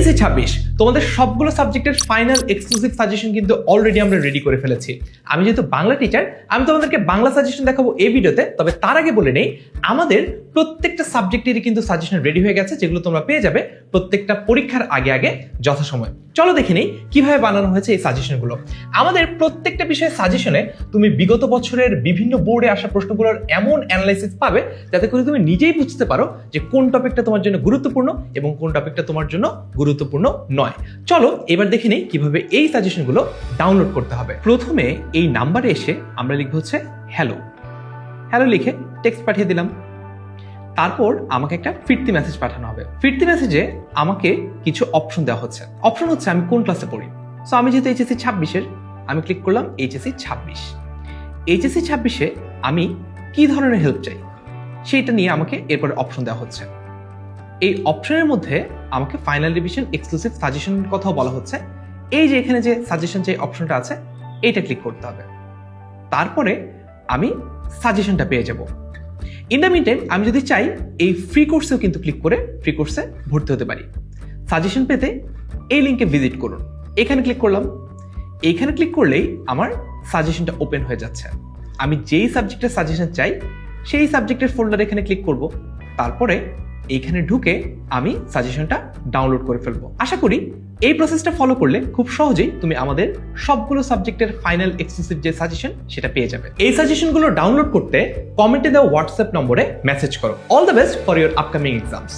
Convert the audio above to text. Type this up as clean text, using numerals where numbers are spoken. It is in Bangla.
এইচএসসি 26 তোমাদের সবগুলো সাবজেক্টের ফাইনাল এক্সক্লুসিভ সাজেশন কিন্তু অলরেডি আমরা রেডি করে ফেলেছি। আমি যেহেতু বাংলা টিচার, আমি তোমাদেরকে বাংলা সাজেশন দেখাবো এই ভিডিওতে। তবে তার আগে বলে নেই, আমাদের প্রত্যেকটা সাবজেক্টেরই কিন্তু সাজেশন রেডি হয়ে গেছে, যেগুলো তোমরা পেয়ে যাবে প্রত্যেকটা পরীক্ষার আগে আগে যথাসময়। চলো দেখে নেই কিভাবে বানানো হয়েছে এই সাজেশনগুলো। আমাদের প্রত্যেকটা বিষয়ে সাজেশনে তুমি বিগত বছরের বিভিন্ন বোর্ডে আসা প্রশ্নগুলোর এমন অ্যানালাইসিস পাবে যাতে করে তুমি নিজেই বুঝতে পারো যে কোন টপিকটা তোমার জন্য গুরুত্বপূর্ণ এবং কোন টপিকটা তোমার জন্য গুরুত্বপূর্ণ নয়। চলো এবার দেখে নেই কিভাবে এই সাজেশনগুলো ডাউনলোড করতে হবে। প্রথমে এই নাম্বারে এসে আমরা লিখব হচ্ছে হ্যালো। হ্যালো লিখে টেক্সট পাঠিয়ে দিলাম। তারপর আমাকে একটা ফিরতি মেসেজ পাঠানো হবে। ফিরতি মেসেজে আমাকে কিছু অপশন দেওয়া হচ্ছে। অপশন হচ্ছে আমি কোন ক্লাসে পড়ি। সো আমি যেহেতু এইচএসসি 26-এর, আমি ক্লিক করলাম এইচএসসি 26। এইচএসসি 26-এ আমি কি ধরনের হেল্প চাই সেইটা নিয়ে আমাকে এরপরে অপশন দেওয়া হচ্ছে। এই অপশনের মধ্যে আমাকে ফাইনাল রিভিশন এক্সক্লুসিভ সাজেশনের কথাও বলা হচ্ছে। এই যে এখানে যে সাজেশন যে অপশনটা আছে এইটা ক্লিক করতে হবে। তারপরে আমি সাজেশনটা পেয়ে যাব। ইন দ্য মিন টাইম আমি যদি চাই এই ফ্রি কোর্সেও কিন্তু ক্লিক করে ফ্রি কোর্সে ভর্তি হতে পারি। সাজেশন পেতে এই লিঙ্কে ভিজিট করুন। এখানে ক্লিক করলাম। এইখানে ক্লিক করলেই আমার সাজেশনটা ওপেন হয়ে যাচ্ছে। আমি যেই সাবজেক্টের সাজেশন চাই সেই সাবজেক্টের ফোল্ডার এখানে ক্লিক করব। তারপরে এইখানে ঢুকে আমি সাজেশনটা ডাউনলোড করে ফেলবো। আশা করি এই প্রসেসটা ফলো করলে খুব সহজেই তুমি আমাদের সবগুলো সাবজেক্টের ফাইনাল এক্সক্লুসিভ যে সাজেশন সেটা পেয়ে যাবে। এই সাজেশনগুলো ডাউনলোড করতে কমেন্টে দেওয়া হোয়াটসঅ্যাপ নম্বরে মেসেজ করো। All the best for your upcoming exams.